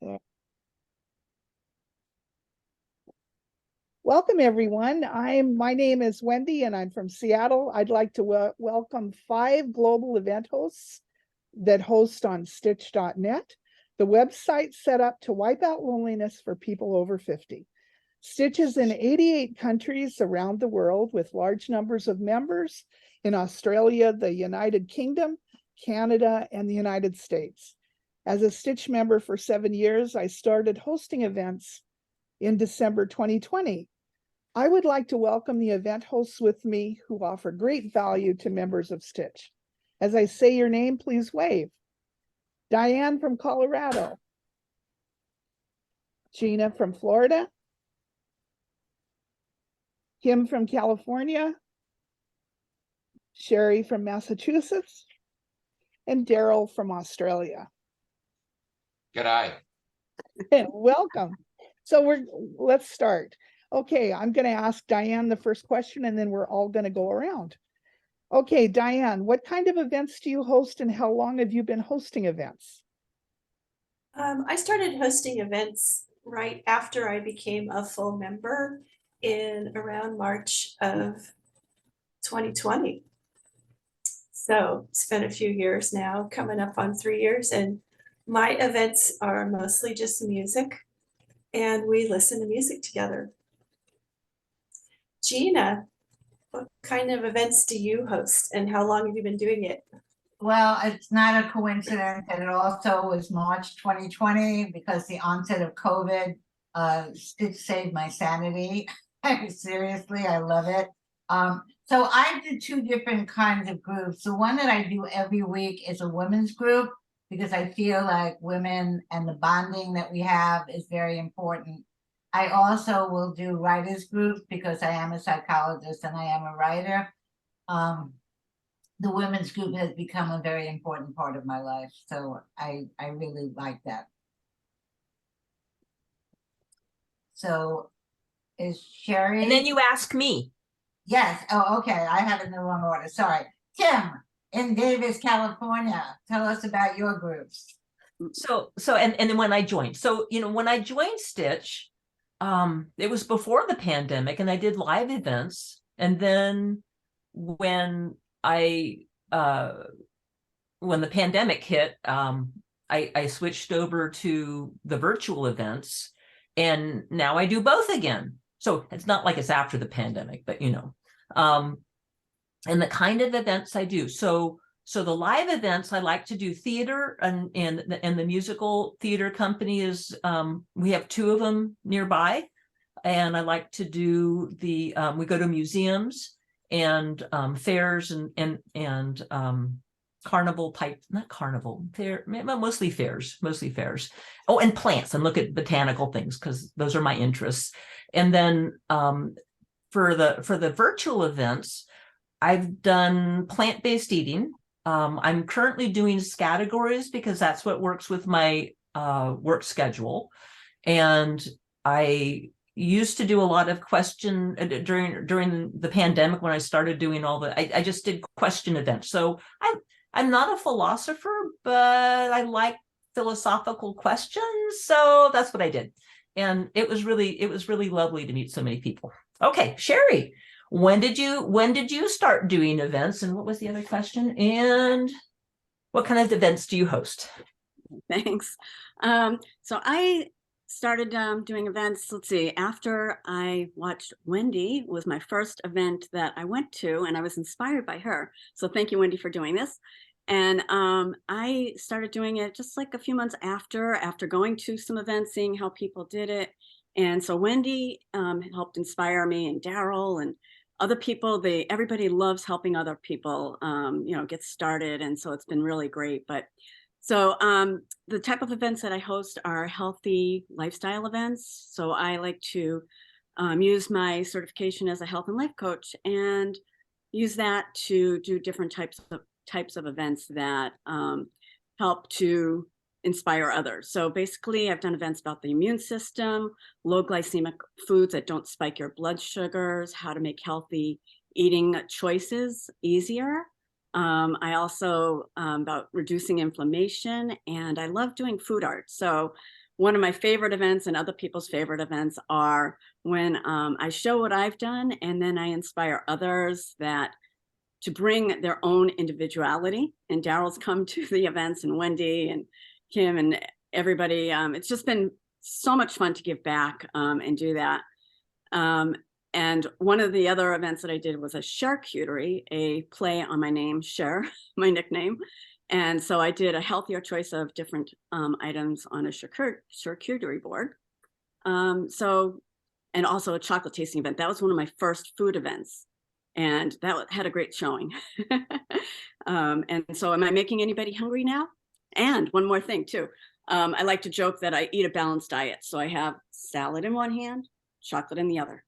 Yeah. Welcome, everyone. My name is Wendy, and I'm from Seattle. I'd like to welcome 5 global event hosts that host on Stitch.net, the website set up to wipe out loneliness for people over 50. Stitch is in 88 countries around the world with large numbers of members in Australia, the United Kingdom, Canada, and the United States. As a Stitch member for 7 years, I started hosting events in December 2020. I would like to welcome the event hosts with me who offer great value to members of Stitch. As I say your name, please wave. Diane from Colorado. Gina from Florida. Kim from California. Sherry from Massachusetts. And Daryl from Australia. G'day. And welcome. So let's start. Okay, I'm going to ask Diane the first question, and then we're all going to go around. Okay, Diane, what kind of events do you host, and how long have you been hosting events? I started hosting events right after I became a full member in around March of 2020. So it's been a few years now, coming up on 3 years, and my events are mostly just music, and we listen to music together. Gina, what kind of events do you host, and how long have you been doing it? Well, it's not a coincidence that it also was March 2020 because the onset of COVID Stitch saved my sanity. Seriously, I love it. So I do 2 different kinds of groups. The one that I do every week is a women's group because I feel like women and the bonding that we have is very important. I also will do writers groups because I am a psychologist and I am a writer. The women's group has become a very important part of my life. So I really like that. So is Sherry? And then you ask me. Yes. Oh, okay. I have it in the wrong order. Sorry. Tim in Davis, California. Tell us about your groups. So and then when I joined. So, when I joined Stitch, it was before the pandemic and I did live events. And then when the pandemic hit, I switched over to the virtual events, and now I do both again. So it's not like it's after the pandemic, but and the kind of events I do. So the live events, I like to do theater, and the musical theater company is, we have 2 of them nearby, and I like to do we go to museums and fairs and carnival type, not carnival, fair, mostly fairs. Oh, and plants, and look at botanical things because those are my interests. And then for the virtual events, I've done plant-based eating. I'm currently doing categories because that's what works with my work schedule. And I used to do a lot of question during the pandemic when I started doing all I just did question events. So I'm not a philosopher, but I like philosophical questions. So that's what I did. And it was really lovely to meet so many people. Okay, Sherry, when did you start doing events? And what was the other question? And what kind of events do you host? Thanks. So I started doing events, let's see, after I watched Wendy was my first event that I went to, and I was inspired by her. So thank you, Wendy, for doing this. And I started doing it just like a few months after going to some events, seeing how people did it. And so Wendy helped inspire me, and Daryl and other people. Everybody loves helping other people, get started. And so it's been really great. But so the type of events that I host are healthy lifestyle events. So I like to use my certification as a health and life coach and use that to do different types of events that help to inspire others. So basically, I've done events about the immune system, low glycemic foods that don't spike your blood sugars, how to make healthy eating choices easier. I also about reducing inflammation, and I love doing food art. So one of my favorite events and other people's favorite events are when I show what I've done, and then I inspire others to bring their own individuality. And Daryl's come to the events, and Wendy and Kim and everybody. It's just been so much fun to give back and do that. And one of the other events that I did was a charcuterie, a play on my name, Cher, my nickname. And so I did a healthier choice of different items on a charcuterie board. And also a chocolate tasting event. That was one of my first food events. And that had a great showing. And so am I making anybody hungry now? And one more thing too. I like to joke that I eat a balanced diet. So I have salad in one hand, chocolate in the other.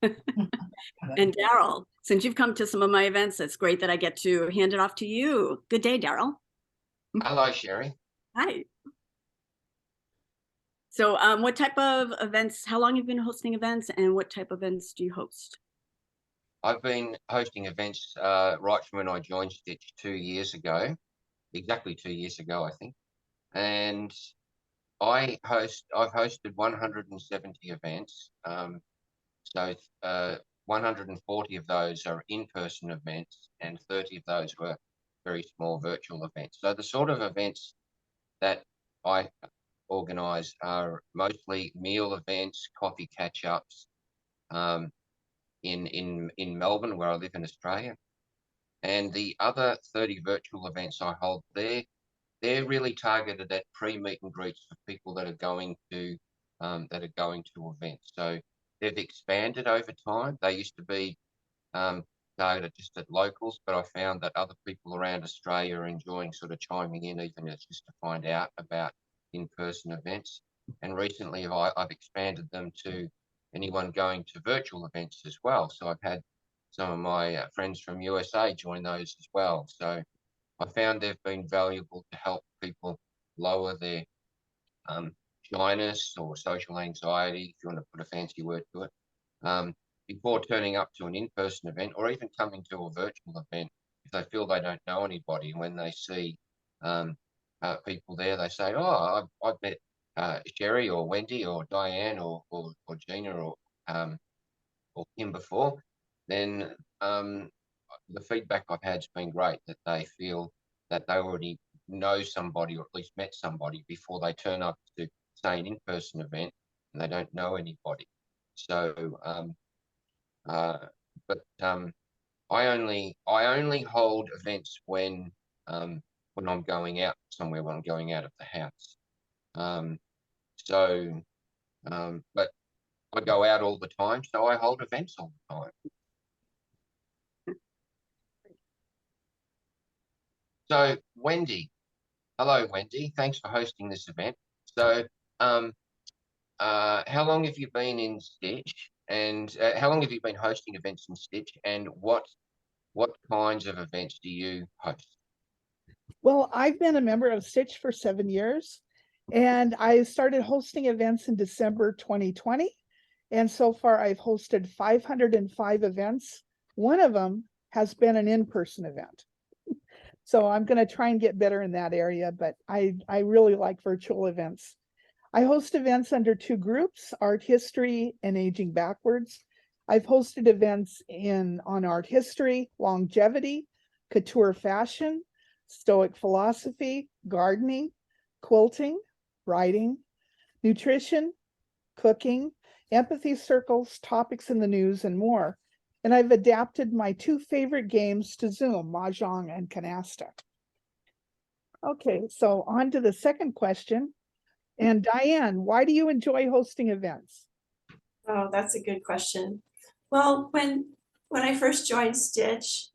And Daryl, since you've come to some of my events, it's great that I get to hand it off to you. Good day, Daryl. Hello, Sherry. Hi. So what type of events, how long have you been hosting events, and what type of events do you host? I've been hosting events right from when I joined Stitch 2 years ago, exactly 2 years ago, I think. And I've hosted 170 events. So 140 of those are in-person events, and 30 of those were very small virtual events. So the sort of events that I organise are mostly meal events, coffee catch-ups, in Melbourne, where I live in Australia. And the other 30 virtual events I hold there, they're really targeted at pre-meet and greets for people that are going to events. So they've expanded over time. They used to be targeted just at locals, but I found that other people around Australia are enjoying sort of chiming in, even just to find out about in-person events. And recently I've expanded them to anyone going to virtual events as well. So I've had some of my friends from USA join those as well. So I found they've been valuable to help people lower their shyness or social anxiety, if you want to put a fancy word to it, before turning up to an in-person event, or even coming to a virtual event if they feel they don't know anybody. When they see people there, they say, "Oh, I've met Sherry or Wendy or Diane or Gina or Kim before." Then the feedback I've had has been great, that they feel that they already know somebody, or at least met somebody, before they turn up to, say, an in-person event and they don't know anybody. So I only hold events when I'm going out somewhere, when I'm going out of the house. But I go out all the time, so I hold events all the time. So Wendy, hello Wendy, thanks for hosting this event. So how long have you been in Stitch, and how long have you been hosting events in Stitch, and what kinds of events do you host? Well, I've been a member of Stitch for 7 years, and I started hosting events in December 2020. And so far I've hosted 505 events. One of them has been an in-person event. So I'm going to try and get better in that area, but I really like virtual events. I host events under 2 groups, art history and aging backwards. I've hosted events on art history, longevity, couture fashion, Stoic philosophy, gardening, quilting, writing, nutrition, cooking, empathy circles, topics in the news, and more. And I've adapted my 2 favorite games to Zoom, Mahjong and Canasta. Okay, so on to the second question. And Diane, why do you enjoy hosting events? Oh, that's a good question. Well, when I first joined Stitch,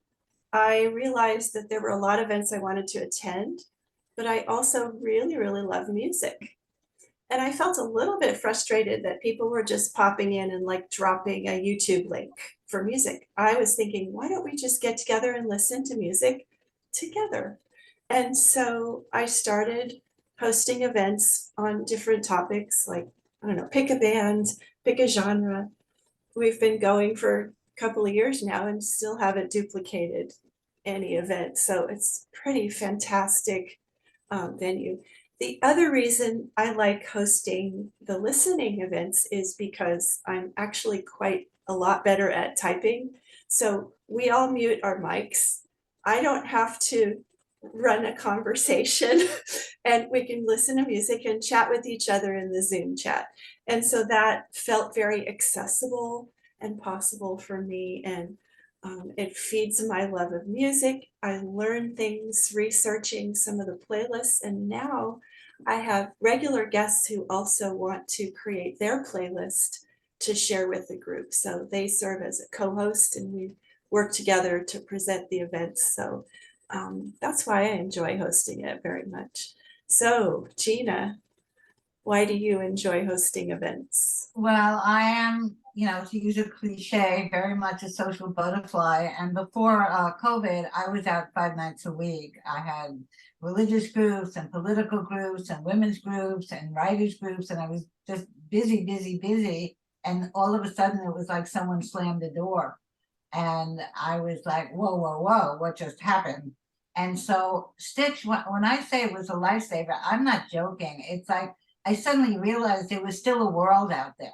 I realized that there were a lot of events I wanted to attend, but I also really, really love music. And I felt a little bit frustrated that people were just popping in and like dropping a YouTube link for music. I was thinking, why don't we just get together and listen to music together? And so I started hosting events on different topics, like, I don't know, pick a band, pick a genre. We've been going for couple of years now and still haven't duplicated any event. So it's pretty fantastic venue. The other reason I like hosting the listening events is because I'm actually quite a lot better at typing. So we all mute our mics. I don't have to run a conversation and we can listen to music and chat with each other in the Zoom chat. And so that felt very accessible and possible for me. And it feeds my love of music. I learn things researching some of the playlists, and now I have regular guests who also want to create their playlist to share with the group. So they serve as a co-host and we work together to present the events. So that's why I enjoy hosting it very much. So Gina, why do you enjoy hosting events? Well, I am, to use a cliche, very much a social butterfly. And before COVID, I was out 5 nights a week. I had religious groups and political groups and women's groups and writers groups. And I was just busy, busy, busy. And all of a sudden it was like someone slammed the door. And I was like, whoa, whoa, whoa, what just happened? And so Stitch, when I say it was a lifesaver, I'm not joking. It's like, I suddenly realized there was still a world out there.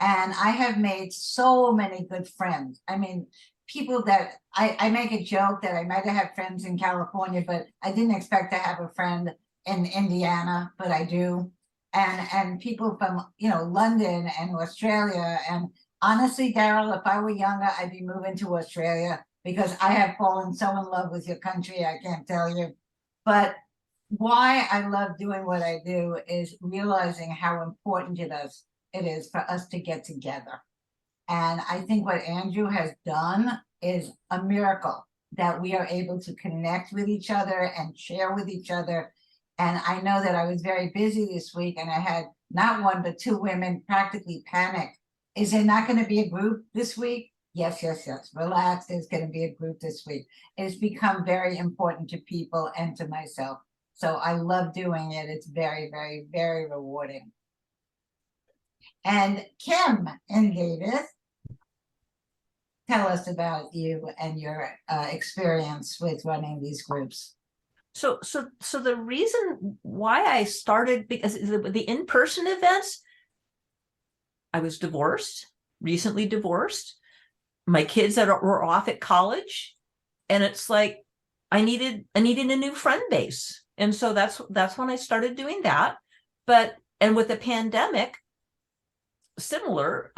And I have made so many good friends. I mean, people that I make a joke that I might have had friends in California, but I didn't expect to have a friend in Indiana, but I do. And people from, London and Australia. And honestly, Daryl, if I were younger, I'd be moving to Australia because I have fallen so in love with your country, I can't tell you. But why I love doing what I do is realizing how important it is for us to get together. And I think what Andrew has done is a miracle, that we are able to connect with each other and share with each other. And I know that I was very busy this week and I had not one, but 2 women practically panic. Is there not going to be a group this week? Yes, yes, yes. Relax. There's going to be a group this week. It's become very important to people and to myself. So I love doing it. It's very, very, very rewarding. And Kim and David, tell us about you and your experience with running these groups. So the reason why I started, because the in-person events, I was divorced, recently divorced. My kids were off at college, and it's like I needed a new friend base. And so that's when I started doing that. And with the pandemic, similar,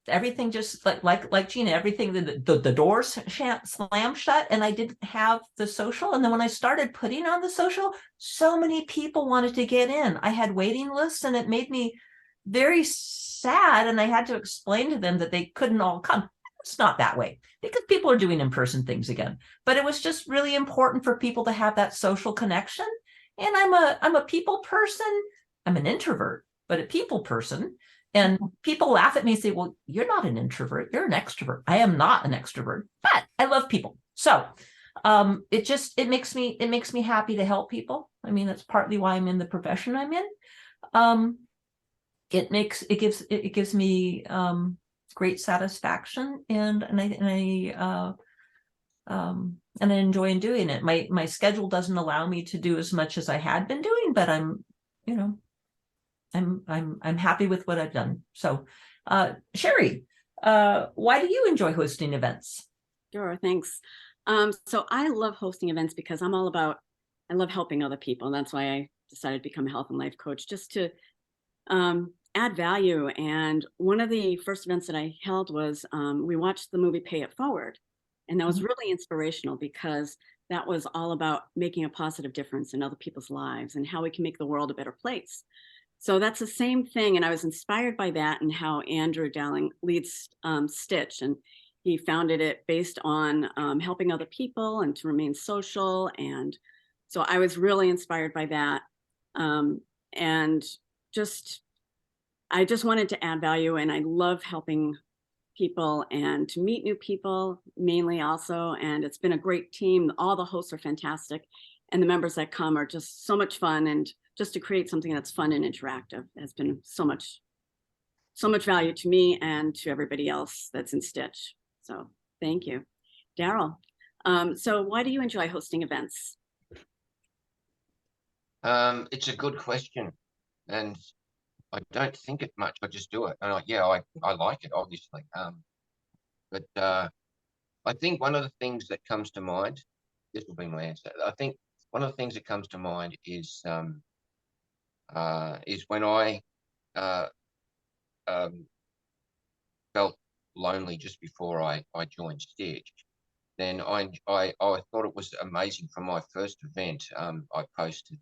everything just like Gina, everything, the doors slammed shut, and I didn't have the social. And then when I started putting on the social, so many people wanted to get in. I had waiting lists, and it made me very sad. And I had to explain to them that they couldn't all come. It's not that way, because people are doing in-person things again. But it was just really important for people to have that social connection. And I'm a people person. I'm an introvert, but a people person. And people laugh at me and say, well, you're not an introvert, you're an extrovert. I am not an extrovert, but I love people. So it makes me happy to help people. I mean, that's partly why I'm in the profession I'm in. It gives me great satisfaction, and I enjoy doing it. My schedule doesn't allow me to do as much as I had been doing, but I'm happy with what I've done. So, Sherry, why do you enjoy hosting events? Sure, thanks. So I love hosting events because I love helping other people. And that's why I decided to become a health and life coach, just to add value. And one of the first events that I held was we watched the movie Pay It Forward. And that was really inspirational because that was all about making a positive difference in other people's lives and how we can make the world a better place. So that's the same thing. And I was inspired by that and how Andrew Dowling leads Stitch. And he founded it based on helping other people and to remain social. And so I was really inspired by that. And I just wanted to add value, and I love helping people and to meet new people mainly also. And it's been a great team. All the hosts are fantastic. And the members that come are just so much fun. And just to create something that's fun and interactive has been so much value to me and to everybody else that's in Stitch. So thank you. Daryl, so why do you enjoy hosting events? It's a good question, and I don't think it much. I just do it, and I like it, obviously. But I think one of the things that comes to mind, this will be my answer. I think one of the things that comes to mind is when I uh, um, felt lonely just before I joined Stitch. Then I thought it was amazing for my first event. I posted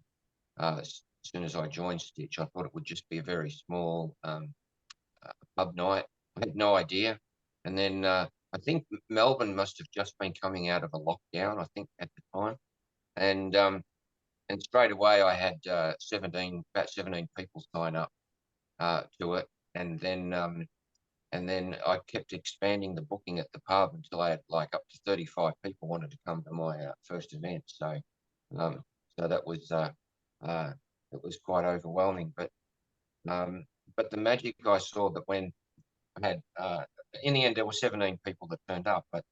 as soon as I joined Stitch. I thought it would just be a very small pub night. I had no idea. And then I think Melbourne must have just been coming out of a lockdown, I think, at the time. And straight away I had about 17 people sign up to it. And then I kept expanding the booking at the pub until I had like up to 35 people wanted to come to my first event. So that was it was quite overwhelming. But the magic I saw that when I had in the end there were 17 people that turned up, but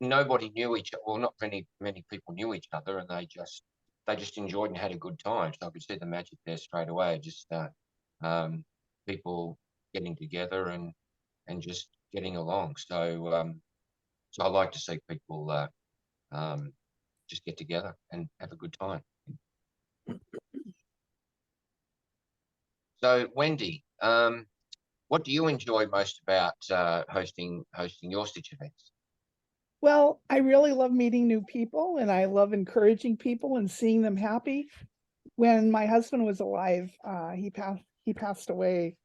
nobody knew each other. Well, not many people knew each other, and they just enjoyed and had a good time. So I could see the magic there straight away. Just people getting together and just getting along. So so I like to see people just get together and have a good time. So Wendy, what do you enjoy most about hosting your Stitch events? Well, I really love meeting new people, and I love encouraging people and seeing them happy. When my husband was alive, he passed away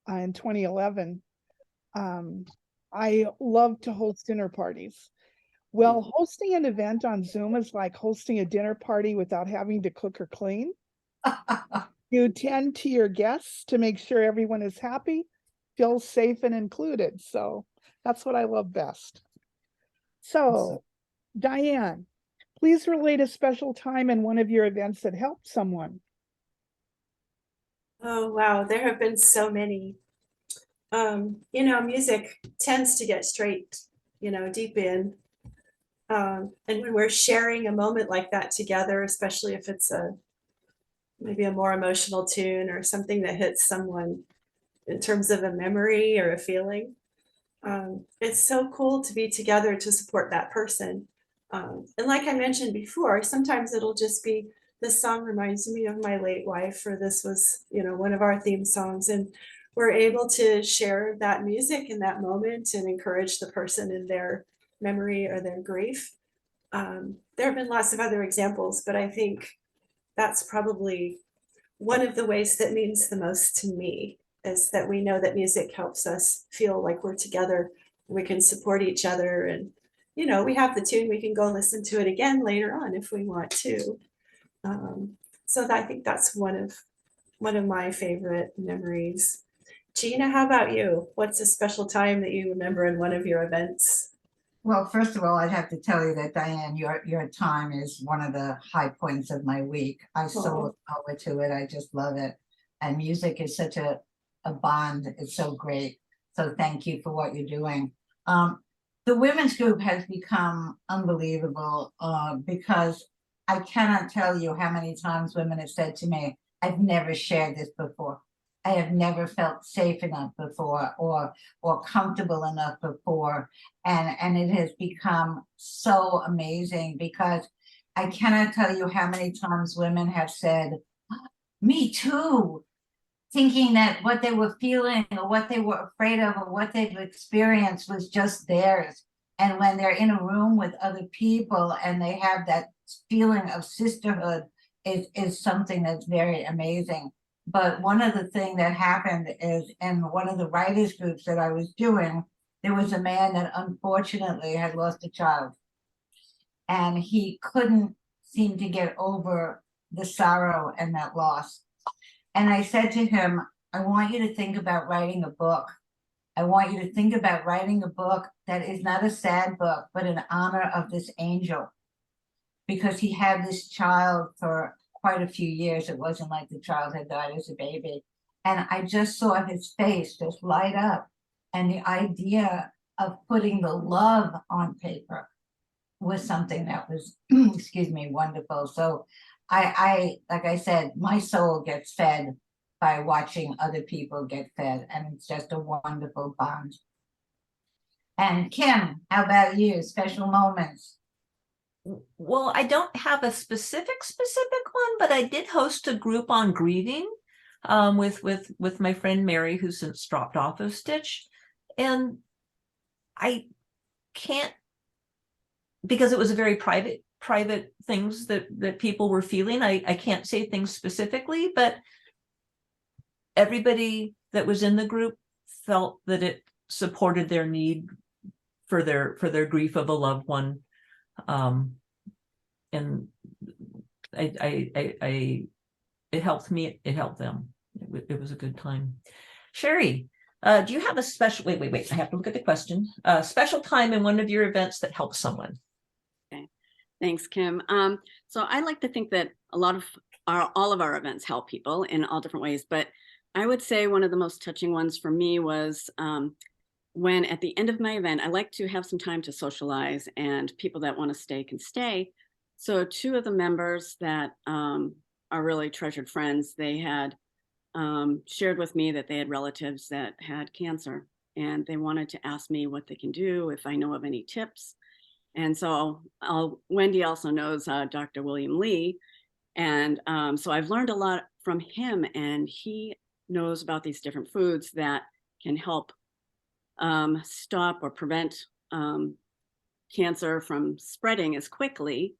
in 2011. I love to host dinner parties. Well, hosting an event on Zoom is like hosting a dinner party without having to cook or clean. You tend to your guests to make sure everyone is happy, feels safe and included. So that's what I love best. So, Diane, please relate a special time in one of your events that helped someone. Oh, wow. There have been so many. You know, music tends to get straight, you know, deep in. And when we're sharing a moment like that together, especially if it's maybe a more emotional tune or something that hits someone in terms of a memory or a feeling, it's so cool to be together to support that person. And like I mentioned before, sometimes it'll just be, this song reminds me of my late wife, or this was, you know, one of our theme songs. And we're able to share that music in that moment and encourage the person in their memory or their grief. There have been lots of other examples, but I think that's probably one of the ways that means the most to me, is that we know that music helps us feel like we're together, we can support each other, and you know, we have the tune, we can go listen to it again later on if we want to. So I think that's one of my favorite memories. Gina, how about you? What's a special time that you remember in one of your events? Well, first of all, I'd have to tell you that Diane, your time is one of the high points of my week. I so look forward to it. I just love it. And music is such a bond. It's so great. So thank you for what you're doing. The women's group has become unbelievable because I cannot tell you how many times women have said to me, I've never shared this before. I have never felt safe enough before or comfortable enough before. And it has become so amazing because I cannot tell you how many times women have said, me too, thinking that what they were feeling or what they were afraid of or what they've experienced was just theirs. And when they're in a room with other people and they have that feeling of sisterhood, is something that's very amazing. But one of the things that happened is in one of the writers groups that I was doing, there was a man that unfortunately had lost a child. And he couldn't seem to get over the sorrow and that loss. And I said to him, I want you to think about writing a book. I want you to think about writing a book that is not a sad book, but in honor of this angel. Because he had this child for quite a few years. It wasn't like the child had died as a baby. And I just saw his face just light up. And the idea of putting the love on paper was something that was, excuse me, wonderful. So like I said, my soul gets fed by watching other people get fed, and it's just a wonderful bond. And Kim, how about you? Special moments? Well, I don't have a specific one, but I did host a group on grieving with my friend Mary, who's since dropped off of Stitch. And I can't, because it was a very private things that people were feeling. I can't say things specifically, but everybody that was in the group felt that it supported their need for their grief of a loved one. And it helped me, it helped them. It was a good time. Sherry, do you have a special, wait, I have to look at the question. Special time in one of your events that helps someone? Okay, thanks, Kim. So I like to think that all of our events help people in all different ways, but I would say one of the most touching ones for me was when at the end of my event, I like to have some time to socialize, and people that want to stay can stay. So two of the members that are really treasured friends, they had shared with me that they had relatives that had cancer, and they wanted to ask me what they can do, if I know of any tips. And so Wendy also knows Dr. William Lee. And so I've learned a lot from him, and he knows about these different foods that can help stop or prevent cancer from spreading as quickly,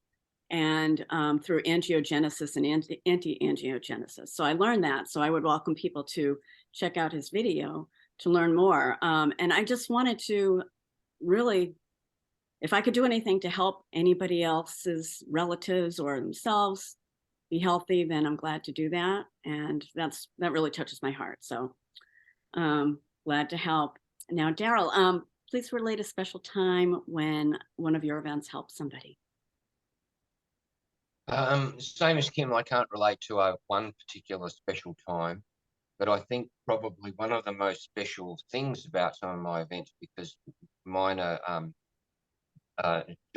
and through angiogenesis and anti-angiogenesis. So I learned that. So I would welcome people to check out his video to learn more. And I just wanted to really, if I could do anything to help anybody else's relatives or themselves be healthy, then I'm glad to do that. And that really touches my heart. So glad to help. Now, Daryl, please relate a special time when one of your events helped somebody. Same as Kim, I can't relate to one particular special time, but I think probably one of the most special things about some of my events, because mine are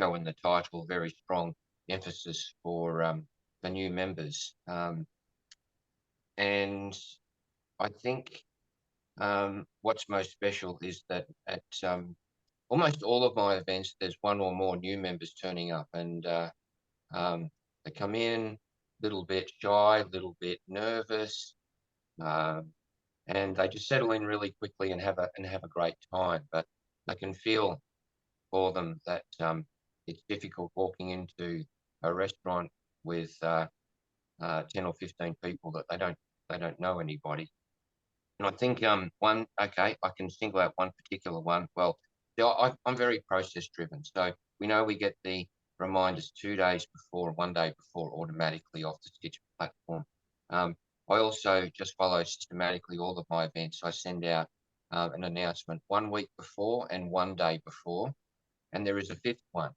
show in the title very strong emphasis for the new members, and I think what's most special is that at almost all of my events, there's one or more new members turning up, and they come in a little bit shy, a little bit nervous, and they just settle in really quickly and have a great time. But I can feel for them that it's difficult walking into a restaurant with 10 or 15 people that they don't know anybody. And I think I can single out one particular one. Well, I'm very process driven, so we know we get the reminders 2 days before, 1 day before, automatically off the Stitch platform. I also just follow systematically all of my events. I send out an announcement 1 week before and 1 day before, and there is a fifth one.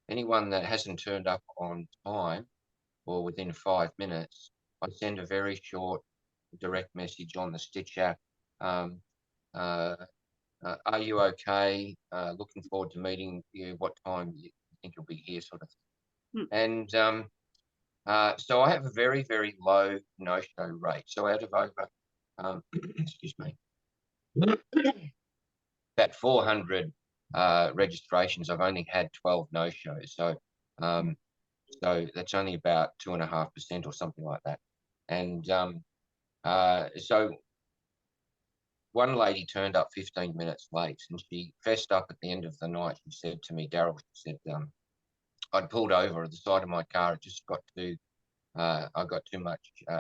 Anyone that hasn't turned up on time or within 5 minutes, I send a very short direct message on the Stitch app. Are you okay? Looking forward to meeting you. What time you think you'll be here, sort of thing. And so I have a very, very low no-show rate. So out of over, excuse me, about 400 registrations, I've only had 12 no-shows. So that's only about 2.5% or something like that. And so one lady turned up 15 minutes late, and she fessed up at the end of the night. She said to me, Daryl, she said, I'd pulled over at the side of my car. It just I got too much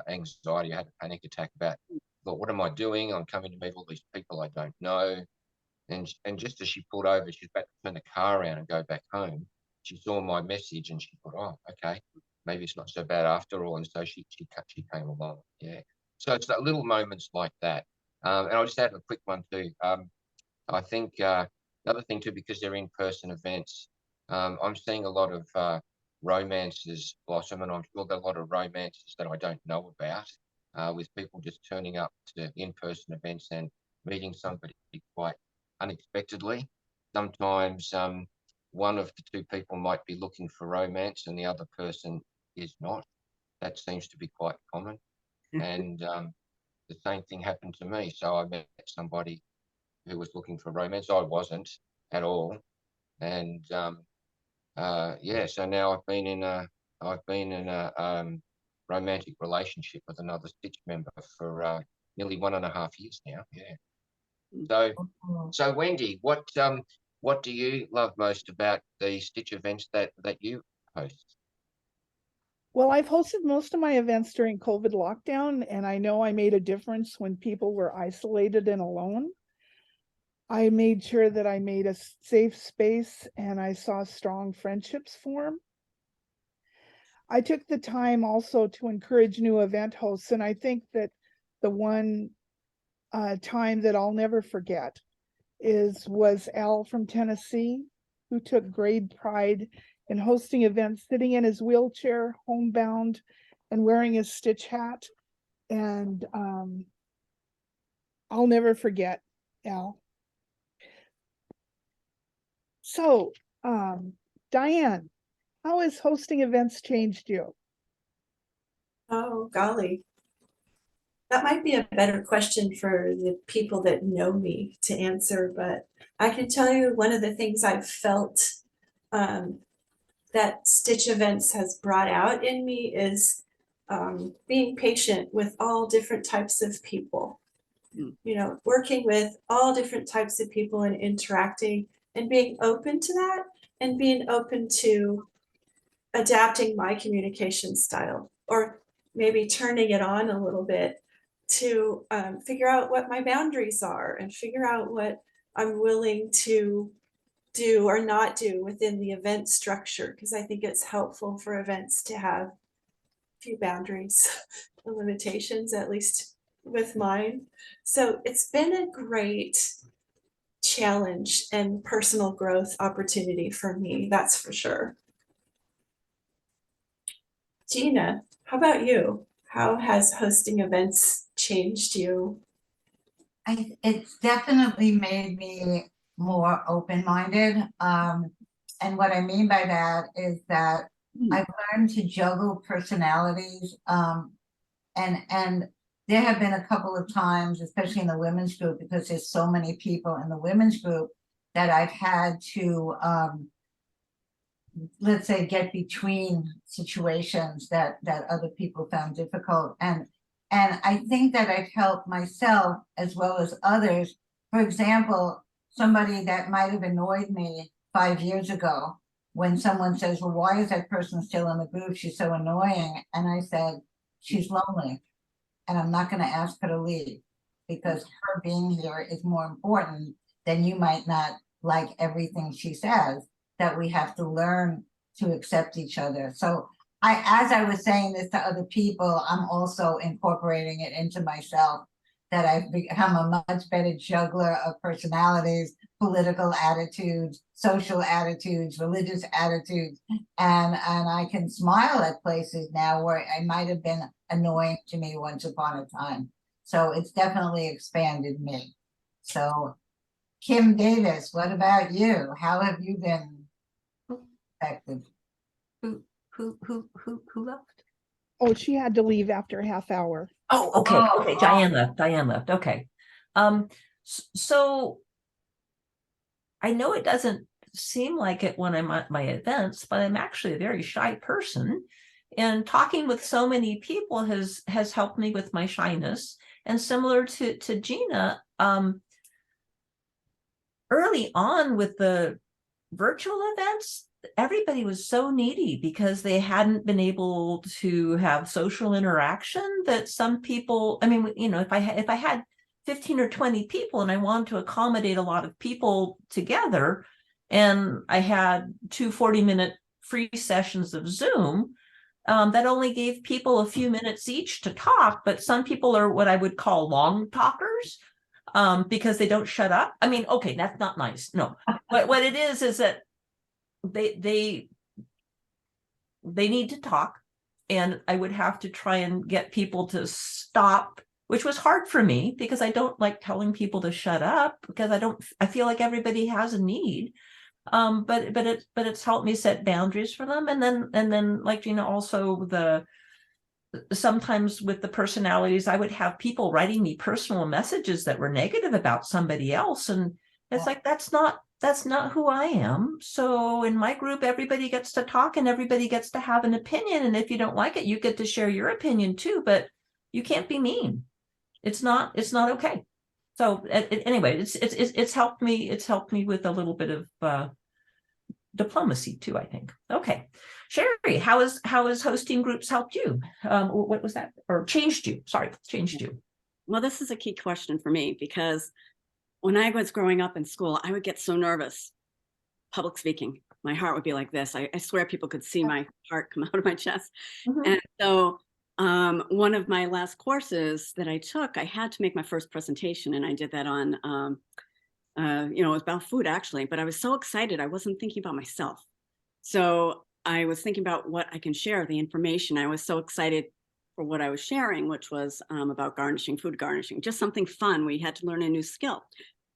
anxiety. I had a panic attack thought, what am I doing? I'm coming to meet all these people I don't know. And just as she pulled over, she was about to turn the car around and go back home. She saw my message and she thought, oh, okay, maybe it's not so bad after all. And so she came along. Yeah. So it's the little moments like that. And I'll just add a quick one too. I think the other thing too, because they're in-person events, I'm seeing a lot of romances blossom, and I'm sure there are a lot of romances that I don't know about, with people just turning up to in-person events and meeting somebody quite unexpectedly. Sometimes one of the two people might be looking for romance and the other person is not. That seems to be quite common. And the same thing happened to me. So I met somebody who was looking for romance. I wasn't at all. And yeah, so now I've been in a romantic relationship with another Stitch member for nearly 1.5 years now. Yeah. So Wendy, what do you love most about the Stitch events that you host? Well, I've hosted most of my events during COVID lockdown, and I know I made a difference when people were isolated and alone. I made sure that I made a safe space and I saw strong friendships form. I took the time also to encourage new event hosts, and I think that the one time that I'll never forget was Al from Tennessee, who took great pride in hosting events, sitting in his wheelchair, homebound, and wearing his Stitch hat. And I'll never forget Al. So, Diane, how has hosting events changed you? Oh, golly. That might be a better question for the people that know me to answer, but I can tell you one of the things I've felt that Stitch Events has brought out in me is being patient with all different types of people. You know, working with all different types of people and interacting and being open to that and being open to adapting my communication style or maybe turning it on a little bit to figure out what my boundaries are and figure out what I'm willing to do or not do within the event structure, because I think it's helpful for events to have a few boundaries and limitations, at least with mine. So it's been a great challenge and personal growth opportunity for me, that's for sure. Gina, how about you? How has hosting events changed you? It's definitely made me more open-minded. And what I mean by that is that I've learned to juggle personalities. And there have been a couple of times, especially in the women's group, because there's so many people in the women's group, that I've had to, let's say, get between situations that other people found difficult. And I think that I've helped myself as well as others. For example, somebody that might have annoyed me 5 years ago, when someone says, well, why is that person still in the group? She's so annoying. And I said, she's lonely and I'm not going to ask her to leave, because her being here is more important than you might not like everything she says, that we have to learn to accept each other. So as I was saying this to other people, I'm also incorporating it into myself, that I've become a much better juggler of personalities, political attitudes, social attitudes, religious attitudes, and I can smile at places now where I might have been annoying to me once upon a time. So it's definitely expanded me. So Kim Davis, what about you? How have you been affected? Who left? Oh, she had to leave after a half hour. Oh, okay. Oh, Okay. Diane left. Okay. So I know it doesn't seem like it when I'm at my events, but I'm actually a very shy person, and talking with so many people has helped me with my shyness. And similar to Gina, early on with the virtual events, everybody was so needy because they hadn't been able to have social interaction, that some people, I mean, you know, if I had 15 or 20 people and I wanted to accommodate a lot of people together, and I had 2 40-minute free sessions of Zoom, that only gave people a few minutes each to talk. But some people are what I would call long talkers, because they don't shut up. I mean, okay, that's not nice. No, but what it is that they need to talk, and I would have to try and get people to stop, which was hard for me because I don't like telling people to shut up, because I feel like everybody has a need. but it's helped me set boundaries for them. And then like, also sometimes with the personalities, I would have people writing me personal messages that were negative about somebody else. And it's like, that's not who I am. So in my group, everybody gets to talk and everybody gets to have an opinion. And if you don't like it, you get to share your opinion too, but you can't be mean. It's not okay. So anyway, it's helped me. It's helped me with a little bit of diplomacy too, I think. Okay. Sherry, how is hosting groups helped you? What was that? Or changed you? Sorry, changed you. Well, this is a key question for me because when I was growing up in school, I would get so nervous. Public speaking, my heart would be like this. I swear people could see my heart come out of my chest. Mhm. And so one of my last courses that I took, I had to make my first presentation, and I did that on, it was about food actually, but I was so excited. I wasn't thinking about myself. So I was thinking about what I can share, the information. I was so excited for what I was sharing, which was about garnishing, food garnishing, just something fun. We had to learn a new skill.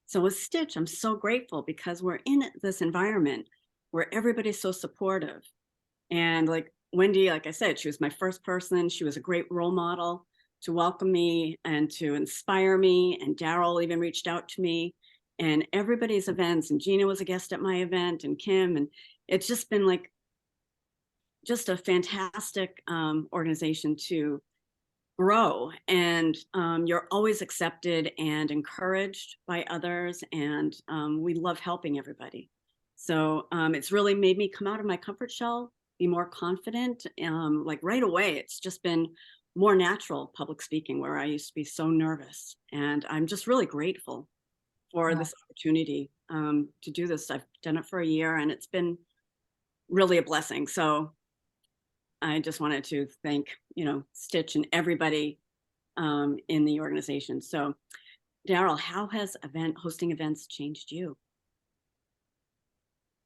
So with Stitch, I'm so grateful because we're in this environment where everybody's so supportive. And like Wendy, like I said, she was my first person. She was a great role model to welcome me and to inspire me. And Daryl even reached out to me, and everybody's events. And Gina was a guest at my event, and Kim. And it's just been like just a fantastic organization to grow. And you're always accepted and encouraged by others. And we love helping everybody. So it's really made me come out of my comfort shell, be more confident. Like right away, it's just been more natural public speaking, where I used to be so nervous. And I'm just really grateful for this opportunity to do this. I've done it for a year, and it's been really a blessing. So I just wanted to thank, Stitch and everybody in the organization. So Daryl, how has hosting events changed you?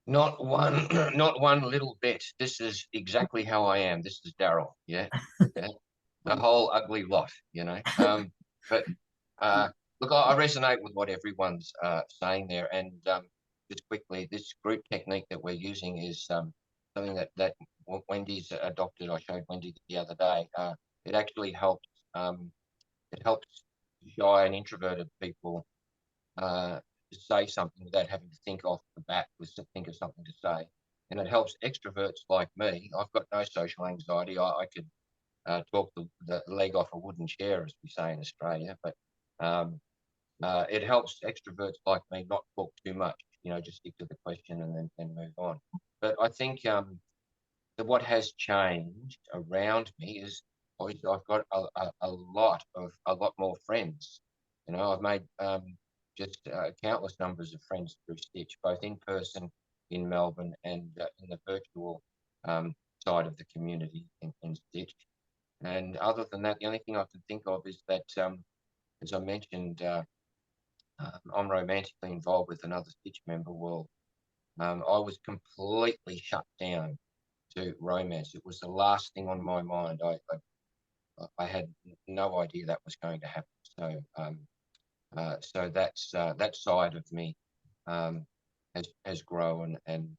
Not one, not one little bit. This is exactly how I am. This is Daryl. Yeah. Yeah. The whole ugly lot, But look, I resonate with what everyone's saying there. And just quickly, this group technique that we're using is something that Wendy's adopted. I showed Wendy the other day. It actually helps. It helps shy and introverted people to say something without having to think off the bat, think of something to say. And it helps extroverts like me. I've got no social anxiety. I could talk the leg off a wooden chair, as we say in Australia. But it helps extroverts like me not talk too much. Just stick to the question and then move on. But I think that what has changed around me is obviously I've got a lot more friends. I've made just countless numbers of friends through Stitch, both in person in Melbourne and in the virtual side of the community in Stitch. And other than that, the only thing I can think of is that, as I mentioned, I'm romantically involved with another Stitch member. Well, I was completely shut down to romance. It was the last thing on my mind. I had no idea that was going to happen. So that's that side of me has grown and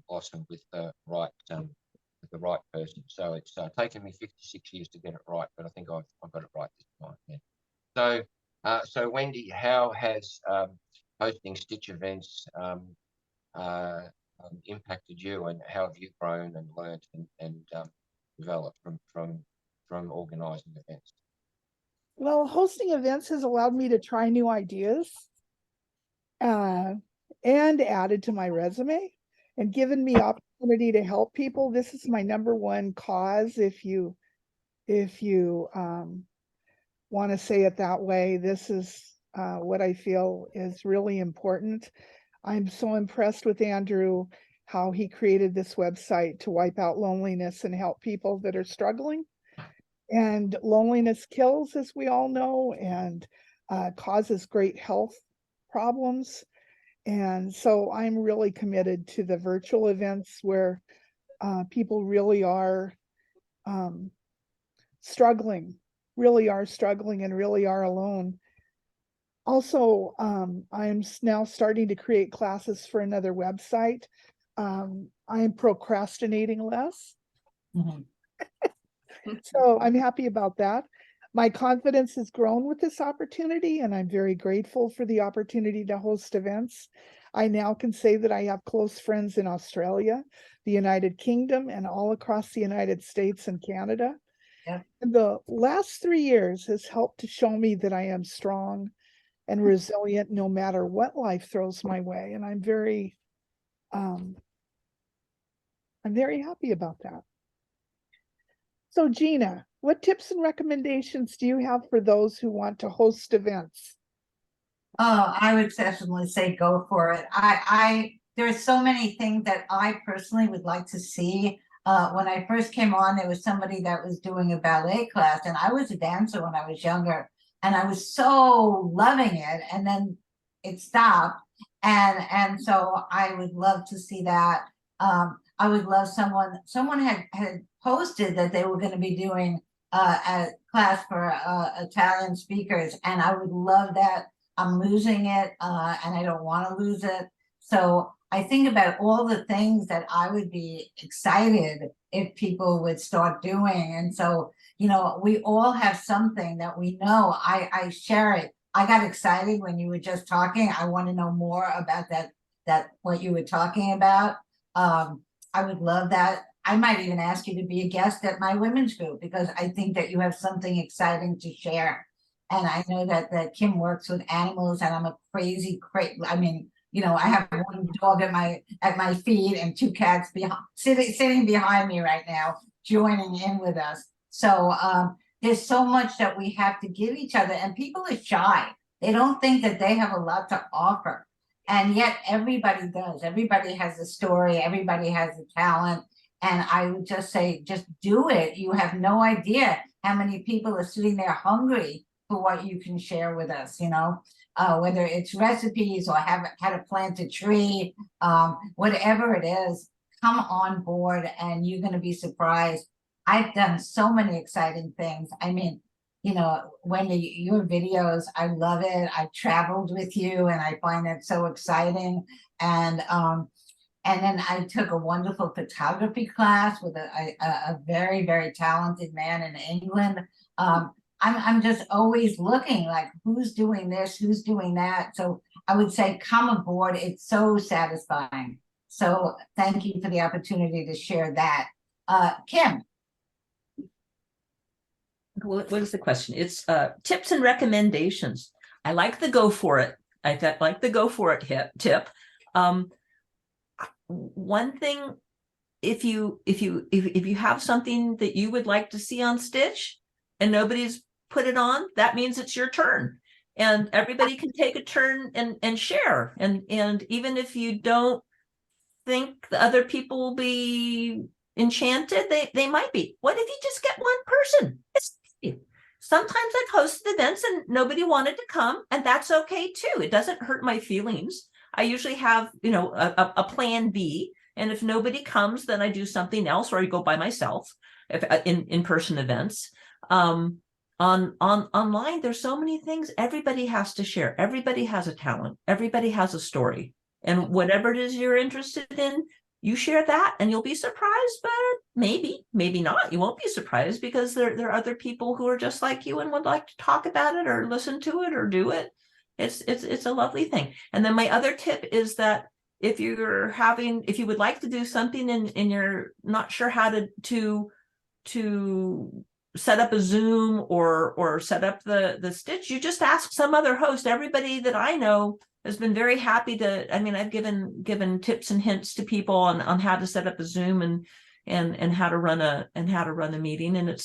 blossomed with the right person. So it's taken me 56 years to get it right, but I think I've got it right this time. Yeah. So Wendy, how has hosting Stitch events impacted you, and how have you grown and learned and developed from organising events? Well, hosting events has allowed me to try new ideas and added to my resume and given me opportunity to help people. This is my number one cause. If you want to say it that way, this is what I feel is really important. I'm so impressed with Andrew, how he created this website to wipe out loneliness and help people that are struggling. And loneliness kills, as we all know, and causes great health problems. And so I'm really committed to the virtual events where people really are struggling and really are alone. Also, I'm now starting to create classes for another website. I'm procrastinating less, Mhm. so I'm happy about that. My confidence has grown with this opportunity, and I'm very grateful for the opportunity to host events. I now can say that I have close friends in Australia, the United Kingdom, and all across the United States and Canada. Yeah. And the last 3 years has helped to show me that I am strong and resilient no matter what life throws my way. And I'm very happy about that. So Gina, what tips and recommendations do you have for those who want to host events? Oh, I would definitely say go for it. There's so many things that I personally would like to see. When I first came on, there was somebody that was doing a ballet class, and I was a dancer when I was younger, and I was so loving it, and then it stopped. And so I would love to see that. I would love someone had posted that they were going to be doing a class for Italian speakers, and I would love that. I'm losing it, and I don't want to lose it. So I think about all the things that I would be excited if people would start doing. And so, you know, we all have something that we know. I share it. I got excited when you were just talking. I want to know more about that what you were talking about. I would love that. I might even ask you to be a guest at my women's group because I think that you have something exciting to share. And I know that Kim works with animals, and I'm a crazy. I mean, you know, I have one dog at my feet and two cats sitting behind me right now, joining in with us. So there's so much that we have to give each other, and people are shy. They don't think that they have a lot to offer, and yet everybody does. Everybody has a story. Everybody has a talent. And I would just say, just do it. You have no idea how many people are sitting there hungry for what you can share with us, you know, whether it's recipes or how to plant a tree, whatever it is, come on board and you're going to be surprised. I've done so many exciting things. I mean, you know, Wendy, your videos, I love it. I've traveled with you and I find it so exciting. And then I took a wonderful photography class with a very, very talented man in England. I'm just always looking like who's doing this, who's doing that. So I would say come aboard. It's so satisfying. So thank you for the opportunity to share that. Kim. What is the question? It's tips and recommendations. I like the go for it. I like the go for it tip. One thing, if you have something that you would like to see on Stitch and nobody's put it on, that means it's your turn. And everybody can take a turn and share. And even if you don't think the other people will be enchanted, they might be. What if you just get one person? Sometimes I've hosted events and nobody wanted to come, and that's okay too. It doesn't hurt my feelings. I usually have, you know, a plan B, and if nobody comes, then I do something else, or I go by myself. If in-person events, online, there's so many things. Everybody has to share. Everybody has a talent. Everybody has a story, and whatever it is you're interested in, you share that, and you'll be surprised. But maybe not. You won't be surprised because there are other people who are just like you and would like to talk about it or listen to it or do it. It's a lovely thing. And then my other tip is that if you would like to do something and you're not sure how to set up a Zoom or set up the Stitch, you just ask some other host. Everybody that I know has been very happy to. I mean, I've given tips and hints to people on how to set up a Zoom and how to run a meeting, and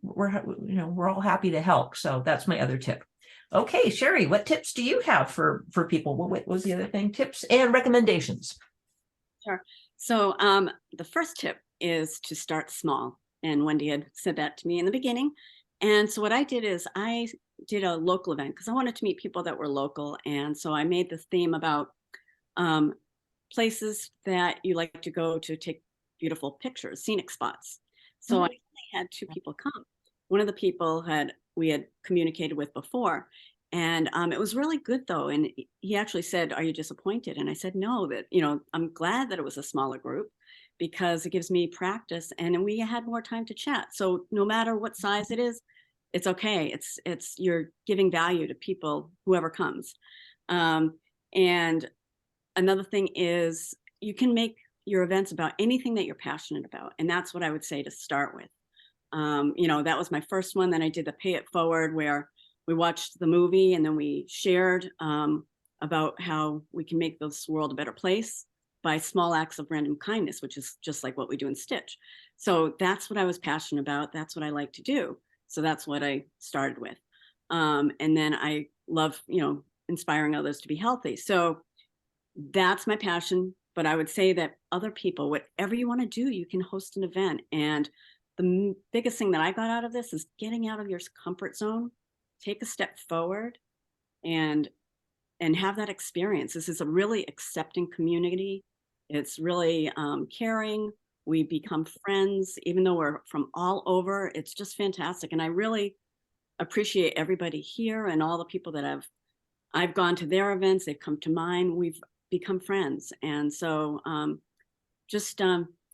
we're all happy to help. So that's my other tip. Okay, Sherry, what tips do you have for people? What was the other thing? Tips and recommendations. Sure. So the first tip is to start small. And Wendy had said that to me in the beginning. And so what I did is I did a local event because I wanted to meet people that were local. And so I made the theme about places that you like to go to take beautiful pictures, scenic spots. So I had two people come. One of the people we had communicated with before, And it was really good though. And he actually said, "Are you disappointed?" And I said, "No, that, I'm glad that it was a smaller group because it gives me practice and then we had more time to chat. So no matter what size it is, it's okay. It's you're giving value to people, whoever comes. And another thing is you can make your events about anything that you're passionate about. And that's what I would say to start with. That was my first one. Then I did the Pay It Forward, where we watched the movie and then we shared about how we can make this world a better place by small acts of random kindness, which is just like what we do in Stitch. So that's what I was passionate about. That's what I like to do. So that's what I started with. And then I love, inspiring others to be healthy. So that's my passion. But I would say that other people, whatever you want to do, you can host an event. And the biggest thing that I got out of this is getting out of your comfort zone, take a step forward and have that experience. This is a really accepting community. It's really caring. We become friends, even though we're from all over. It's just fantastic. And I really appreciate everybody here and all the people that I've gone to their events. They've come to mine. We've become friends. And so just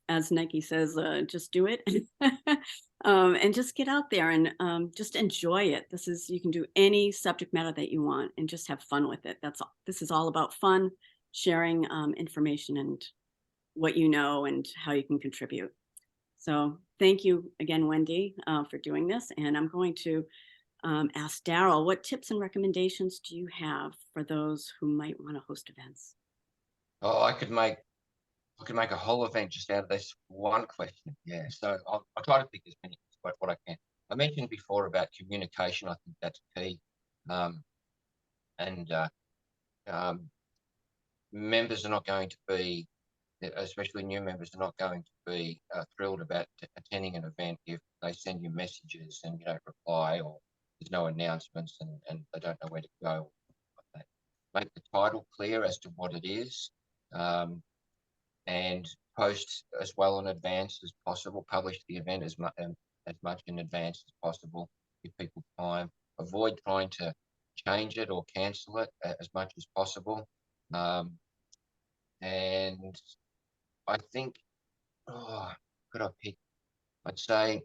as Nike says, just do it and just get out there and just enjoy it. You can do any subject matter that you want and just have fun with it. That's all. This is all about fun, sharing information and what you know and how you can contribute. So thank you again, Wendy, for doing this. And I'm going to ask Daryl, what tips and recommendations do you have for those who might want to host events? Oh, I could make a whole event just out of this one question. Yeah, so I'll try to pick as many as what I can. I mentioned before about communication. I think that's key. Members are not going to be, especially new members, are not going to be thrilled about attending an event if they send you messages and you don't reply, or there's no announcements and they don't know where to go. Like that. Make the title clear as to what it is. And post as well in advance as possible. Publish the event as much in advance as possible. Give people time. Avoid trying to change it or cancel it as much as possible. And I think, could I pick? I'd say,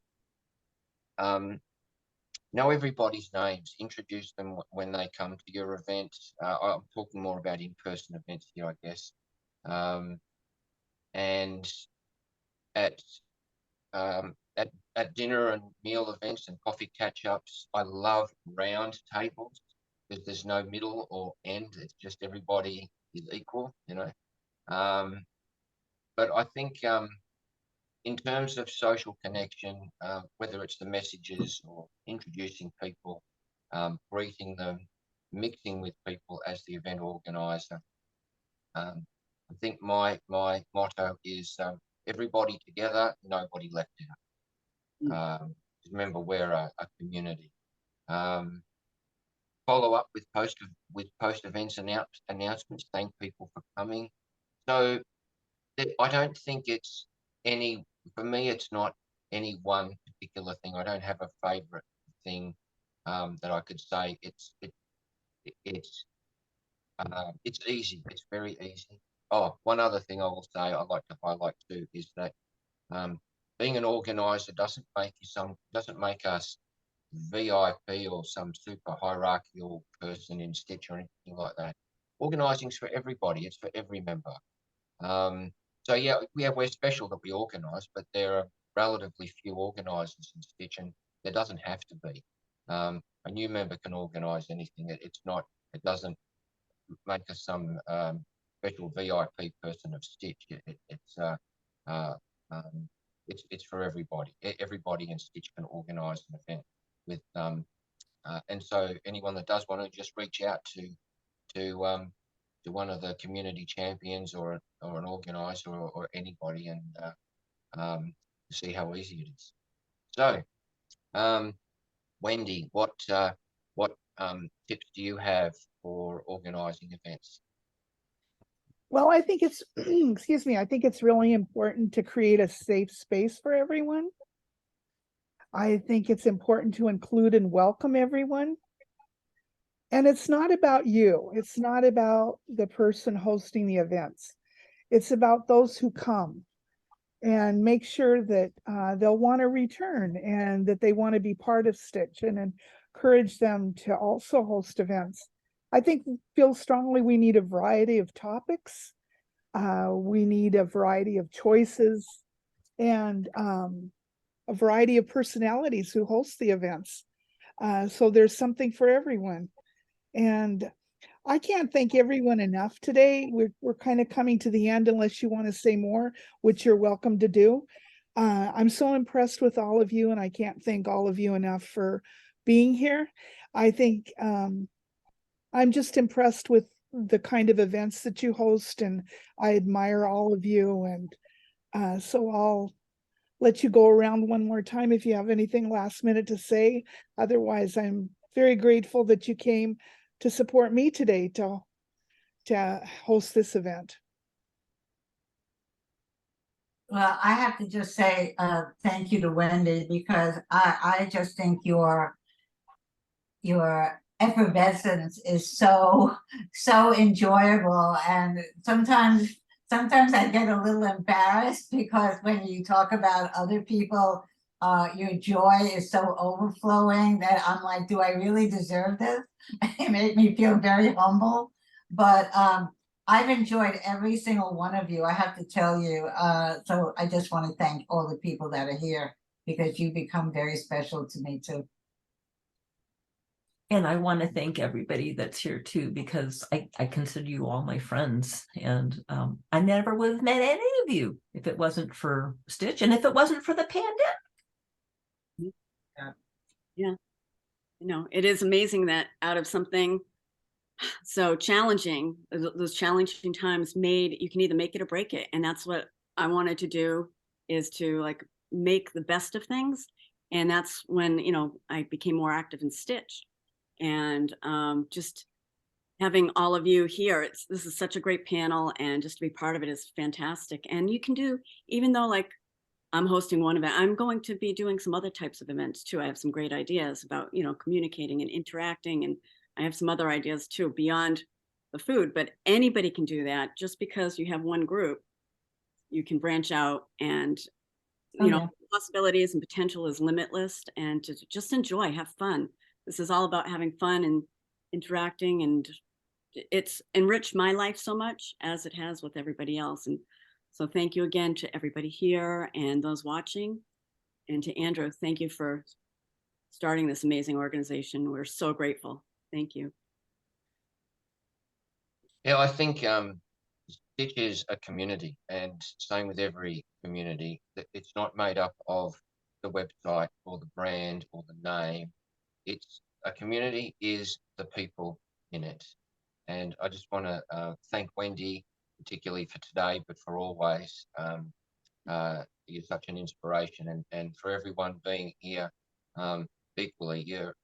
know everybody's names. Introduce them when they come to your event. I'm talking more about in-person events here, I guess. And at dinner and meal events and coffee catch-ups, I love round tables because there's no middle or end. It's just everybody is equal, But I think in terms of social connection, whether it's the messages or introducing people, greeting them, mixing with people as the event organizer, I think my motto is everybody together, nobody left out. Remember, we're a community. Follow up with post events announcements. Thank people for coming. So I don't think for me, it's not any one particular thing. I don't have a favorite thing that I could say. It's easy. It's very easy. Oh, one other thing I will say I like to highlight too is that being an organizer doesn't make us VIP or some super hierarchical person in Stitch or anything like that. Organizing's for everybody. It's for every member. So yeah, we're special that we organize, but there are relatively few organizers in Stitch, and there doesn't have to be. A new member can organize anything. It doesn't make us some special VIP person of Stitch. It's for everybody. Everybody in Stitch can organize an event with and so anyone that does want to just reach out to one of the community champions or an organizer or anybody and see how easy it is. So Wendy, what tips do you have for organizing events? Well, I think it's, excuse me, I think it's really important to create a safe space for everyone. I think it's important to include and welcome everyone. And it's not about you. It's not about the person hosting the events. It's about those who come, and make sure that they'll want to return and that they want to be part of Stitch, and encourage them to also host events. I feel strongly we need a variety of topics. We need a variety of choices, and a variety of personalities who host the events. So there's something for everyone. And I can't thank everyone enough today. We're kind of coming to the end, unless you want to say more, which you're welcome to do. I'm so impressed with all of you, and I can't thank all of you enough for being here. I think I'm just impressed with the kind of events that you host, and I admire all of you. And so I'll let you go around one more time if you have anything last minute to say. Otherwise, I'm very grateful that you came to support me today to host this event. Well, I have to just say thank you to Wendy, because I just think your effervescence is so enjoyable, and sometimes I get a little embarrassed, because when you talk about other people, your joy is so overflowing that I'm like, do I really deserve this? It made me feel very humble, but I've enjoyed every single one of you, I have to tell you. So I just want to thank all the people that are here, because you become very special to me too. And I want to thank everybody that's here too, because I consider you all my friends, and I never would have met any of you if it wasn't for Stitch, and if it wasn't for the pandemic. You know, it is amazing that out of something so challenging, those challenging times you can either make it or break it. And that's what I wanted to do, is to like make the best of things. And that's when, you know, I became more active in Stitch. And just having all of you here, this is such a great panel, and just to be part of it is fantastic. And you can do, even though like I'm hosting one event, I'm going to be doing some other types of events too. I have some great ideas about, you know, communicating and interacting, and I have some other ideas too beyond the food. But anybody can do that. Just because you have one group, you can branch out, and you know, possibilities and potential is limitless. And to just enjoy, have fun. This is all about having fun and interacting, and it's enriched my life so much, as it has with everybody else. And so thank you again to everybody here and those watching. And to Andrew, thank you for starting this amazing organization. We're so grateful. Thank you. Yeah, I think Stitch is a community, and same with every community, that it's not made up of the website or the brand or the name. It's a community is the people in it. And I just want to thank Wendy, particularly for today, but for always. You're such an inspiration, and for everyone being here equally. You're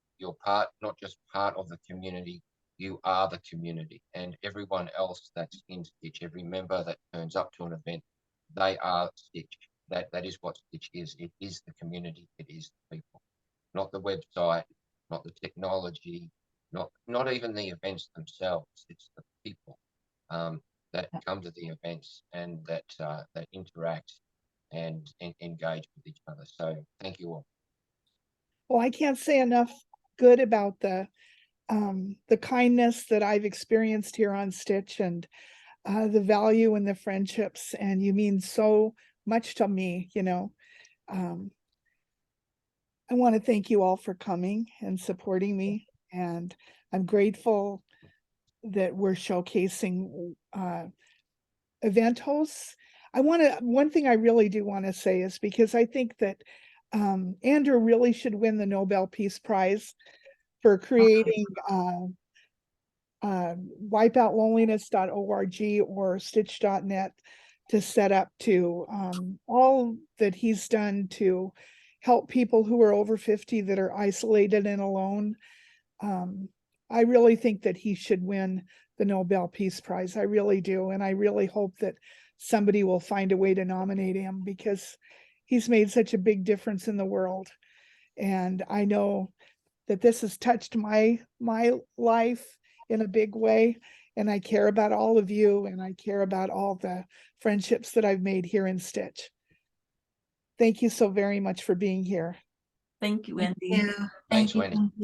part, not just part of the community, you are the community, and everyone else that's in Stitch, every member that turns up to an event, they are Stitch. That is what Stitch is. It is the community. It is the people, not the website, not the technology, not even the events themselves. It's the people that come to the events, and that interact and engage with each other. So thank you all. Well, I can't say enough good about the kindness that I've experienced here on Stitch, and the value and the friendships, and you mean so much to me, you know. I want to thank you all for coming and supporting me, and I'm grateful that we're showcasing event hosts. One thing I really do want to say is, because I think that Andrew really should win the Nobel Peace Prize for creating wipeoutloneliness.org or stitch.net to set up to all that he's done to help people who are over 50 that are isolated and alone. I really think that he should win the Nobel Peace Prize. I really do. And I really hope that somebody will find a way to nominate him, because he's made such a big difference in the world. And I know that this has touched my life in a big way. And I care about all of you, and I care about all the friendships that I've made here in Stitch. Thank you so very much for being here. Thank you, Thank Wendy. you. Thanks, Thank you. Wendy.